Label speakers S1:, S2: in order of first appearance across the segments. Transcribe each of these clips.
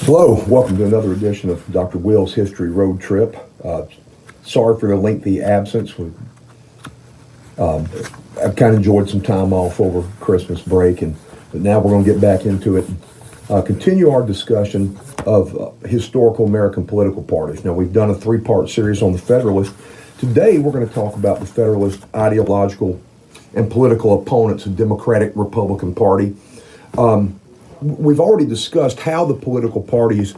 S1: Hello, welcome to another edition of Dr. Will's History Road Trip. Sorry for the lengthy absence. I've kind of enjoyed some time off over Christmas break, but now we're going to get back into it and continue our discussion of historical American political parties. Now, we've done a three-part series on the Federalist. Today, we're going to talk about the Federalist ideological and political opponents of Democratic Republican Party. We've already discussed how the political parties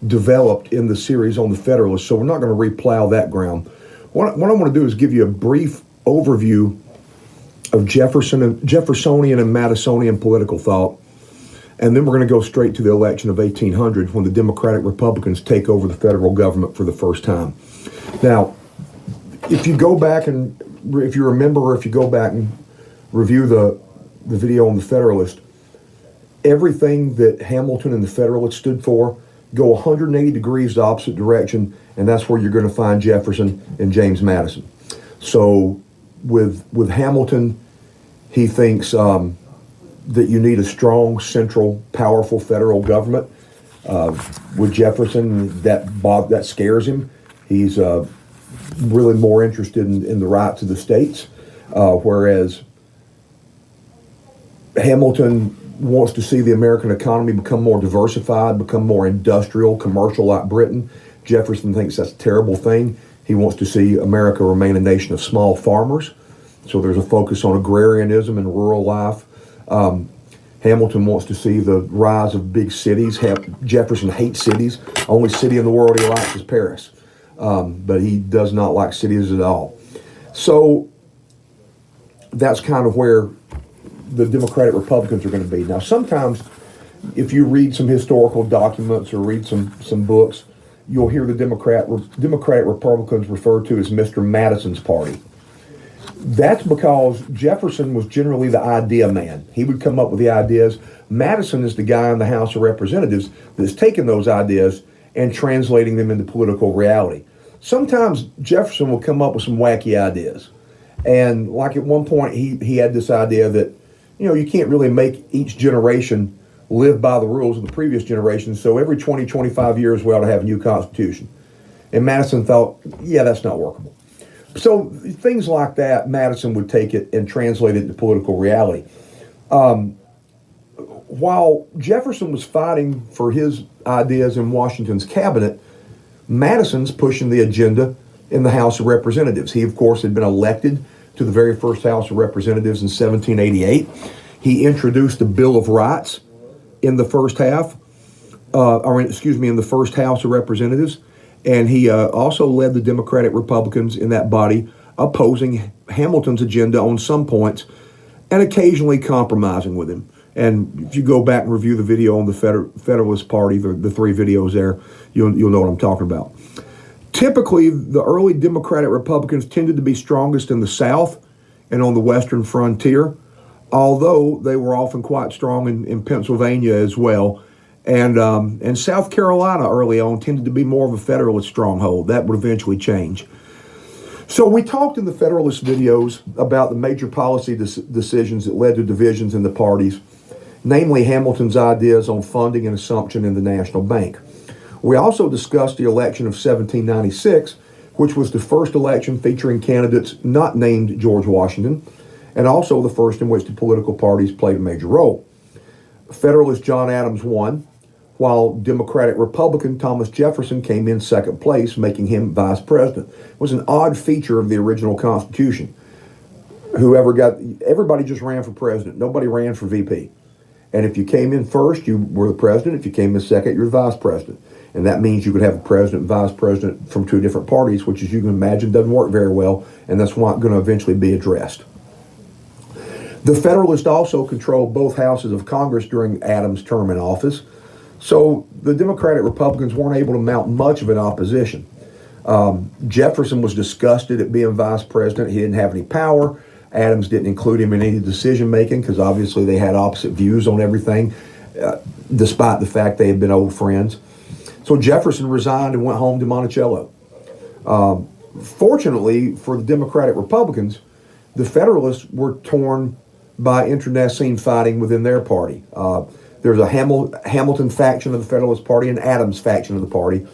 S1: developed in the series on the Federalist, so we're not going to replow that ground. What I want to do is give you a brief overview of Jeffersonian and Madisonian political thought, and then we're going to go straight to the election of 1800 when the Democratic Republicans take over the federal government for the first time. Now, if you go back and if you go back and review the video on the Federalist, everything that Hamilton and the Federalists stood for go 180 degrees the opposite direction, and that's where you're going to find Jefferson and James Madison. So with Hamilton, he thinks that you need a strong, central, powerful federal government. With Jefferson, that scares him. He's really more interested in the rights of the states, whereas Hamilton wants to see the American economy become more diversified, become more industrial, commercial like Britain. Jefferson thinks that's a terrible thing. He wants to see America remain a nation of small farmers. So there's a focus on agrarianism and rural life. Hamilton wants to see the rise of big cities. Jefferson hates cities. Only city in the world he likes is Paris. But he does not like cities at all. So that's kind of where the Democratic Republicans are going to be. Now, sometimes if you read some historical documents or read some books, you'll hear the Democratic Republicans referred to as Mr. Madison's party. That's because Jefferson was generally the idea man. He would come up with the ideas. Madison is the guy in the House of Representatives that's taking those ideas and translating them into political reality. Sometimes Jefferson will come up with some wacky ideas. And like at one point, he had this idea that, you can't really make each generation live by the rules of the previous generation, so every 20, 25 years we ought to have a new constitution. And Madison thought, yeah, that's not workable. So things like that, Madison would take it and translate it into political reality. While Jefferson was fighting for his ideas in Washington's cabinet, Madison's pushing the agenda in the House of Representatives. He, of course, had been elected to the very first House of Representatives in 1788. He introduced the Bill of Rights in the first in the first House of Representatives, and he also led the Democratic Republicans in that body, opposing Hamilton's agenda on some points and occasionally compromising with him. And if you go back and review the video on the Federalist Party, the three videos there, you'll know what I'm talking about. Typically, the early Democratic Republicans tended to be strongest in the South and on the western frontier, although they were often quite strong in Pennsylvania as well. And South Carolina early on tended to be more of a Federalist stronghold. That would eventually change. So we talked in the Federalist videos about the major policy decisions that led to divisions in the parties, namely Hamilton's ideas on funding and assumption in the national bank. We also discussed the election of 1796, which was the first election featuring candidates not named George Washington, and also the first in which the political parties played a major role. Federalist John Adams won, while Democratic Republican Thomas Jefferson came in second place, making him vice president. It was an odd feature of the original Constitution. Everybody just ran for president. Nobody ran for VP. And if you came in first, you were the president. If you came in second, you're the vice president. And that means you could have a president and vice president from two different parties, which, as you can imagine, doesn't work very well, and that's why it's going to eventually be addressed. The Federalists also controlled both houses of Congress during Adams' term in office, so the Democratic Republicans weren't able to mount much of an opposition. Jefferson was disgusted at being vice president. He didn't have any power. Adams didn't include him in any decision-making because obviously they had opposite views on everything, despite the fact they had been old friends. So Jefferson resigned and went home to Monticello. Fortunately for the Democratic Republicans, the Federalists were torn by internecine fighting within their party. There's a Hamilton faction of the Federalist Party and Adams faction of the party.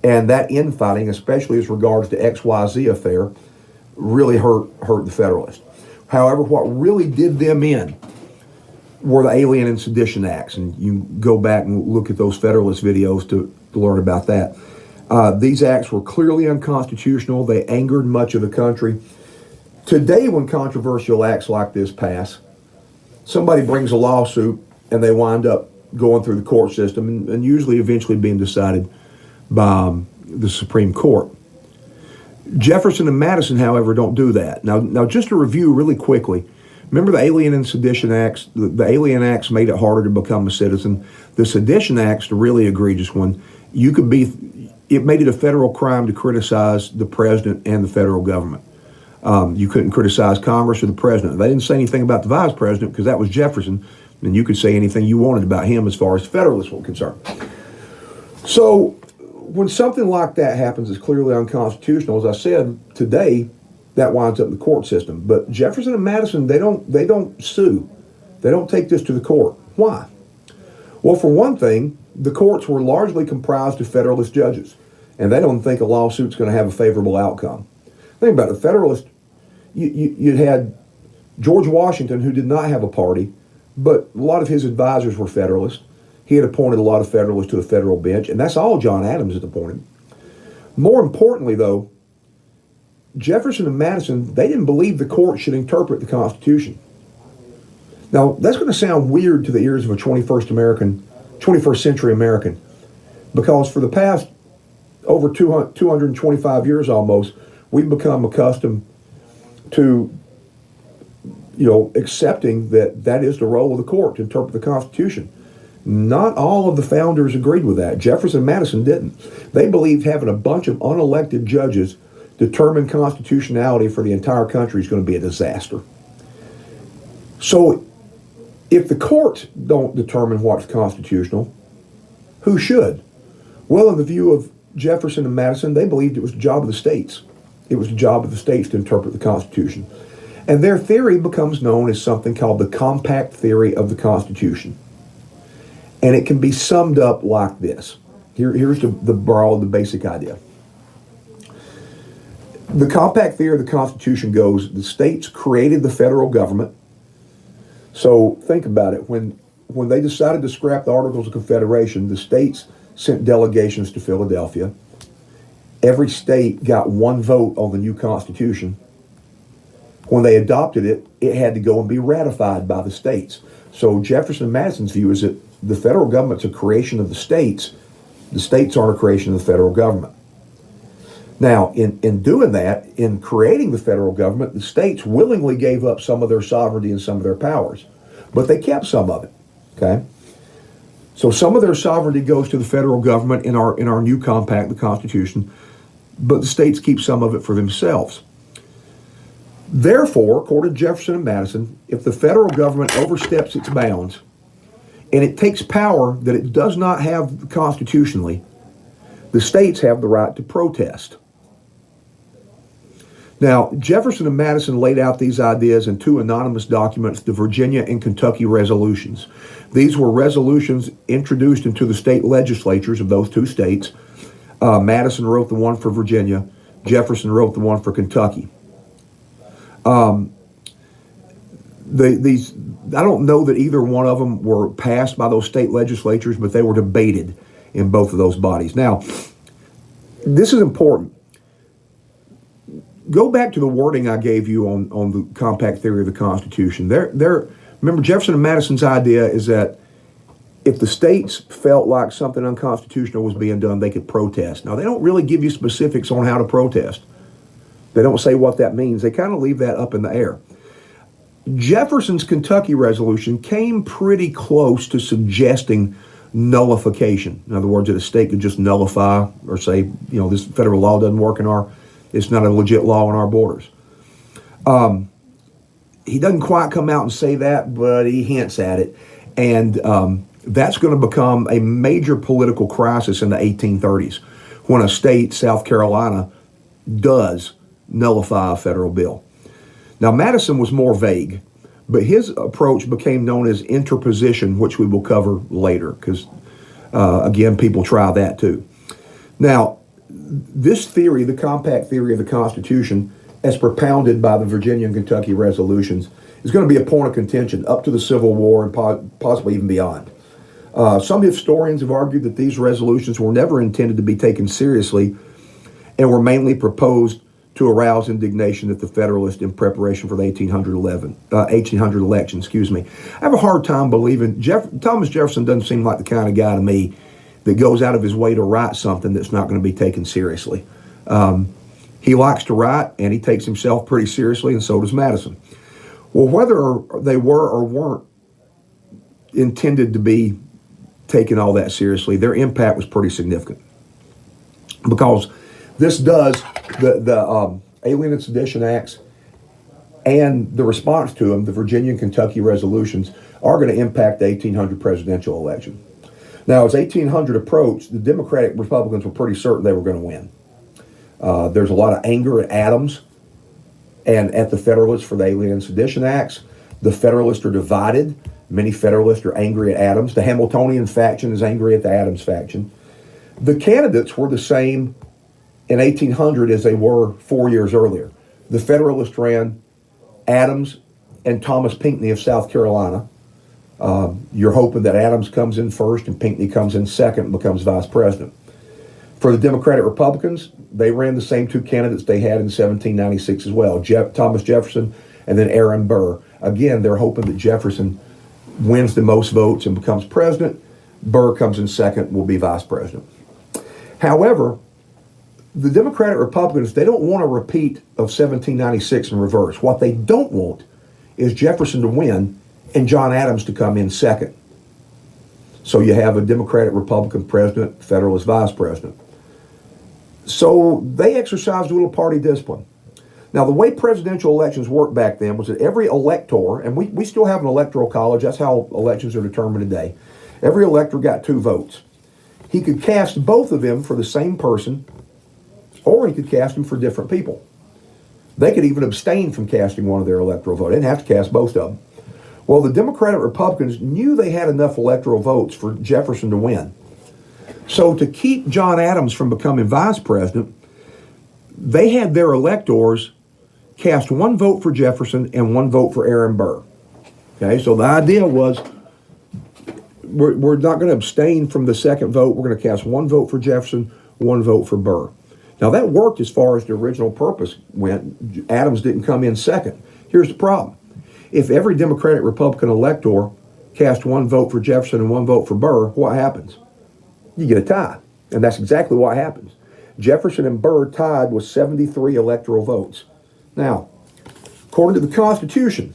S1: And that infighting, especially as regards the XYZ affair, really hurt the Federalists. However, what really did them in were the Alien and Sedition Acts. And you go back and look at those Federalist videos to learn about that. These acts were clearly unconstitutional. They angered much of the country. Today, when controversial acts like this pass, somebody brings a lawsuit and they wind up going through the court system and usually eventually being decided by the Supreme Court. Jefferson and Madison, however, don't do that. Now, just to review really quickly, remember the Alien and Sedition Acts? The Alien Acts made it harder to become a citizen. The Sedition Acts, the really egregious one, it made it a federal crime to criticize the president and the federal government. You couldn't criticize Congress or the president. They didn't say anything about the vice president because that was Jefferson, and you could say anything you wanted about him as far as Federalists were concerned. So when something like that happens, it's clearly unconstitutional. As I said, today that winds up in the court system. But Jefferson and Madison, they don't sue. They don't take this to the court. Why? Well, for one thing, the courts were largely comprised of Federalist judges, and they don't think a lawsuit's going to have a favorable outcome. Think about it. Federalist, you had George Washington, who did not have a party, but a lot of his advisors were Federalists. He had appointed a lot of Federalists to the federal bench, and that's all John Adams had appointed. More importantly, though, Jefferson and Madison, they didn't believe the court should interpret the Constitution. Now, that's going to sound weird to the ears of a 21st century American, because for the past over 225 years almost, we've become accustomed to, accepting that is the role of the court to interpret the Constitution. Not all of the founders agreed with that. Jefferson and Madison didn't. They believed having a bunch of unelected judges determine constitutionality for the entire country is going to be a disaster. So if the courts don't determine what's constitutional, who should? Well, in the view of Jefferson and Madison, they believed it was the job of the states. It was the job of the states to interpret the Constitution. And their theory becomes known as something called the compact theory of the Constitution. And it can be summed up like this. Here's the basic idea. The compact theory of the Constitution goes, the states created the federal government. So think about it. When they decided to scrap the Articles of Confederation, the states sent delegations to Philadelphia. Every state got one vote on the new Constitution. When they adopted it, it had to go and be ratified by the states. So Jefferson and Madison's view is that the federal government's a creation of the states. The states aren't a creation of the federal government. Now, in doing that, in creating the federal government, the states willingly gave up some of their sovereignty and some of their powers, but they kept some of it, okay? So some of their sovereignty goes to the federal government in our new compact, the Constitution, but the states keep some of it for themselves. Therefore, according to Jefferson and Madison, if the federal government oversteps its bounds and it takes power that it does not have constitutionally, the states have the right to protest. Now, Jefferson and Madison laid out these ideas in two anonymous documents, the Virginia and Kentucky resolutions. These were resolutions introduced into the state legislatures of those two states. Madison wrote the one for Virginia. Jefferson wrote the one for Kentucky. I don't know that either one of them were passed by those state legislatures, but they were debated in both of those bodies. Now, this is important. Go back to the wording I gave you on the compact theory of the Constitution. Remember, Jefferson and Madison's idea is that if the states felt like something unconstitutional was being done, they could protest. Now, they don't really give you specifics on how to protest. They don't say what that means. They kind of leave that up in the air. Jefferson's Kentucky resolution came pretty close to suggesting nullification. In other words, that a state could just nullify or say, this federal law doesn't work it's not a legit law on our borders. He doesn't quite come out and say that, but he hints at it. And that's going to become a major political crisis in the 1830s when a state, South Carolina, does nullify a federal bill. Now, Madison was more vague, But his approach became known as interposition, which we will cover later, because, again, people try that too. Now, this theory, the compact theory of the Constitution, as propounded by the Virginia and Kentucky resolutions, is going to be a point of contention up to the Civil War and possibly even beyond. Some historians have argued that these resolutions were never intended to be taken seriously and were mainly proposed to arouse indignation at the Federalists in preparation for the 1800 election. I have a hard time believing Thomas Jefferson doesn't seem like the kind of guy to me that goes out of his way to write something that's not going to be taken seriously. He likes to write, and he takes himself pretty seriously, and so does Madison. Well, whether they were or weren't intended to be taken all that seriously, their impact was pretty significant, because this does, the Alien and Sedition Acts and the response to them, the Virginia and Kentucky resolutions, are going to impact the 1800 presidential election. Now, as 1800 approached, the Democratic Republicans were pretty certain they were going to win. There's a lot of anger at Adams and at the Federalists for the Alien and Sedition Acts. The Federalists are divided. Many Federalists are angry at Adams. The Hamiltonian faction is angry at the Adams faction. The candidates were the same in 1800 as they were 4 years earlier. The Federalists ran Adams and Thomas Pinckney of South Carolina. You're hoping that Adams comes in first and Pinckney comes in second and becomes vice president. For the Democratic Republicans, they ran the same two candidates they had in 1796 as well, Thomas Jefferson and then Aaron Burr. Again, they're hoping that Jefferson wins the most votes and becomes president. Burr comes in second, will be vice president. However, the Democratic Republicans, they don't want a repeat of 1796 in reverse. What they don't want is Jefferson to win and John Adams to come in second. So you have a Democratic Republican president, Federalist vice president. So they exercised a little party discipline. Now, the way presidential elections worked back then was that every elector, and we still have an electoral college, that's how elections are determined today. Every elector got 2 votes. He could cast both of them for the same person, or he could cast them for different people. They could even abstain from casting one of their electoral votes. They didn't have to cast both of them. Well, the Democratic Republicans knew they had enough electoral votes for Jefferson to win. So to keep John Adams from becoming vice president, they had their electors cast 1 vote for Jefferson and 1 vote for Aaron Burr. Okay, so the idea was we're not going to abstain from the second vote. We're going to cast 1 vote for Jefferson, 1 vote for Burr. Now that worked as far as the original purpose went. Adams didn't come in second. Here's the problem. If every Democratic Republican elector cast 1 vote for Jefferson and 1 vote for Burr, what happens? You get a tie. And that's exactly what happens. Jefferson and Burr tied with 73 electoral votes. Now, according to the Constitution,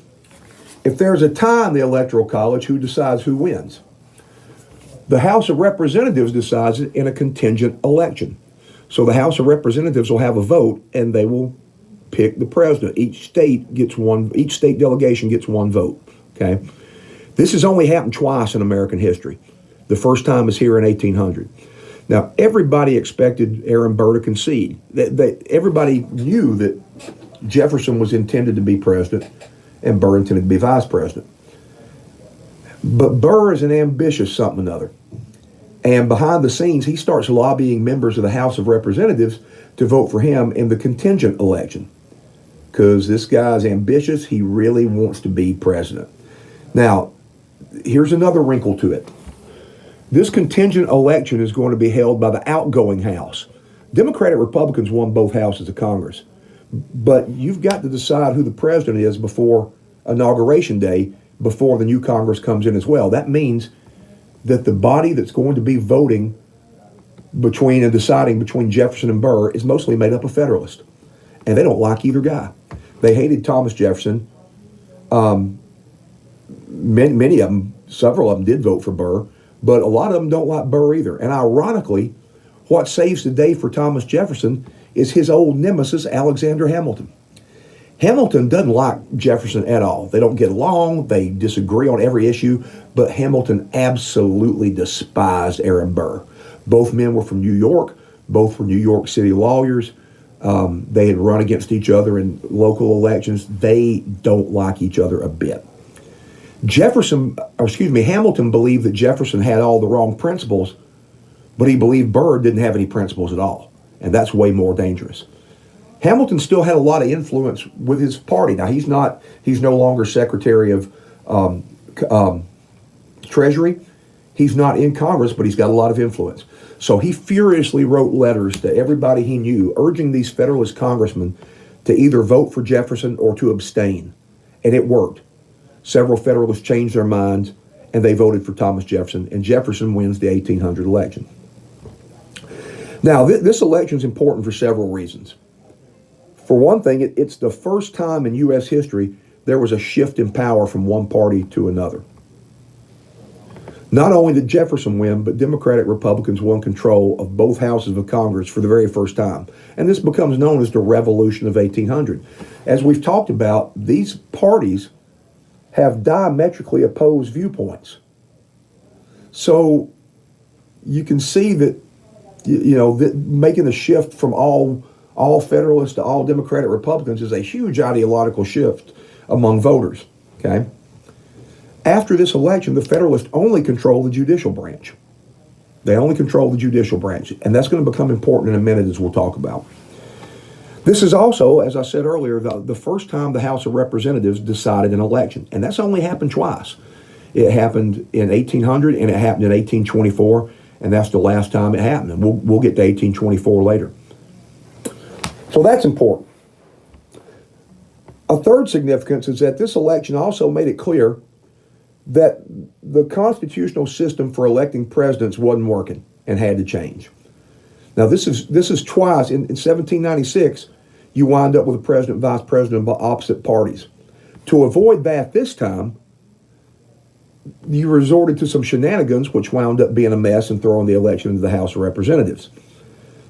S1: if there's a tie in the Electoral College, who decides who wins? The House of Representatives decides it in a contingent election. So the House of Representatives will have a vote, and they will pick the president. Each state delegation gets 1 vote. Okay? This has only happened twice in American history. The first time is here in 1800. Now, everybody expected Aaron Burr to concede. Everybody knew that Jefferson was intended to be president and Burr intended to be vice president. But Burr is an ambitious something or another. And behind the scenes, he starts lobbying members of the House of Representatives to vote for him in the contingent election. Because this guy's ambitious, he really wants to be president. Now, here's another wrinkle to it. This contingent election is going to be held by the outgoing House. Democratic Republicans won both houses of Congress. But you've got to decide who the president is before Inauguration Day, before the new Congress comes in as well. That means that the body that's going to be voting between and deciding between Jefferson and Burr is mostly made up of Federalists. And they don't like either guy. They hated Thomas Jefferson. Many of them, several of them did vote for Burr, but a lot of them don't like Burr either. And ironically, what saves the day for Thomas Jefferson is his old nemesis, Alexander Hamilton. Hamilton doesn't like Jefferson at all. They don't get along. They disagree on every issue. But Hamilton absolutely despised Aaron Burr. Both men were from New York. Both were New York City lawyers. They had run against each other in local elections. They don't like each other a bit. Hamilton believed that Jefferson had all the wrong principles, but he believed Burr didn't have any principles at all, and that's way more dangerous. Hamilton still had a lot of influence with his party. Now he's no longer Secretary of Treasury. He's not in Congress, but he's got a lot of influence. So he furiously wrote letters to everybody he knew, urging these Federalist congressmen to either vote for Jefferson or to abstain. And it worked. Several Federalists changed their minds, and they voted for Thomas Jefferson, and Jefferson wins the 1800 election. Now, this election is important for several reasons. For one thing, it's the first time in U.S. history there was a shift in power from one party to another. Not only did Jefferson win, but Democratic Republicans won control of both houses of Congress for the very first time. And this becomes known as the Revolution of 1800. As we've talked about, these parties have diametrically opposed viewpoints. So you can see that, that making the shift from all Federalists to all Democratic Republicans is a huge ideological shift among voters, okay? After this election, the Federalists only control the judicial branch. They only control the judicial branch, and that's going to become important in a minute, as we'll talk about. This is also, as I said earlier, the first time the House of Representatives decided an election, and that's only happened twice. It happened in 1800, and it happened in 1824, and that's the last time it happened, and we'll get to 1824 later. So that's important. A third significance is that this election also made it clear that the constitutional system for electing presidents wasn't working and had to change. Now, this is twice. In 1796, you wind up with a president and vice president of opposite parties. To avoid that this time, you resorted to some shenanigans, which wound up being a mess and throwing the election into the House of Representatives.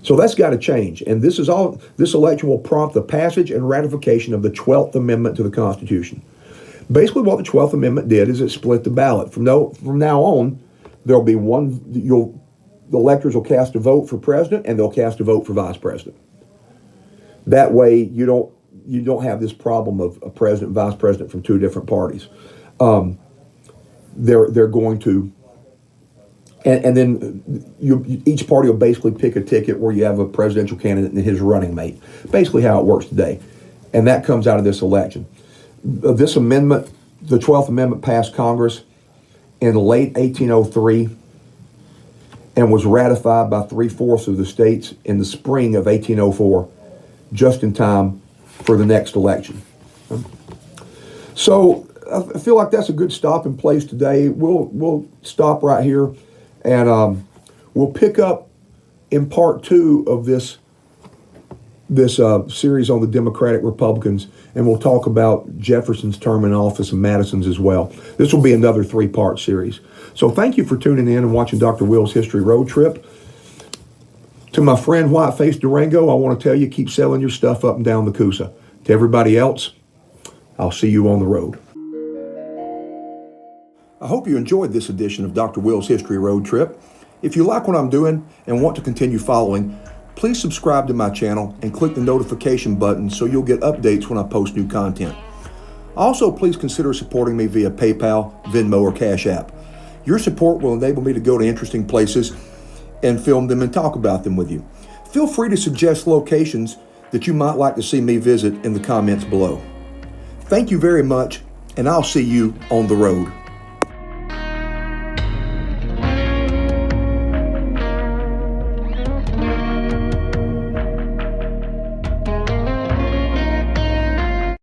S1: So that's got to change. And this election will prompt the passage and ratification of the 12th Amendment to the Constitution. Basically, what the 12th Amendment did is it split the ballot. From now on, there'll be the electors will cast a vote for president and they'll cast a vote for vice president. That way, you don't have this problem of a president and vice president from two different parties. They're going to, and then each party will basically pick a ticket where you have a presidential candidate and his running mate. Basically, how it works today, and that comes out of this election. This amendment, the 12th Amendment, passed Congress in late 1803 and was ratified by 3/4 of the states in the spring of 1804, just in time for the next election. So I feel like that's a good stopping place today. We'll stop right here, and we'll pick up in part 2 of this series on the Democratic Republicans, and we'll talk about Jefferson's term in office and Madison's as well. This will be another 3-part series. So thank you for tuning in and watching Dr. Will's History Road Trip. To my friend Whiteface Durango, I want to tell you, keep selling your stuff up and down the Coosa. To everybody else, I'll see you on the road. I hope you enjoyed this edition of Dr. Will's History Road Trip. If you like what I'm doing and want to continue following, please subscribe to my channel and click the notification button so you'll get updates when I post new content. Also, please consider supporting me via PayPal, Venmo, or CashApp. Your support will enable me to go to interesting places and film them and talk about them with you. Feel free to suggest locations that you might like to see me visit in the comments below. Thank you very much, and I'll see you on the road.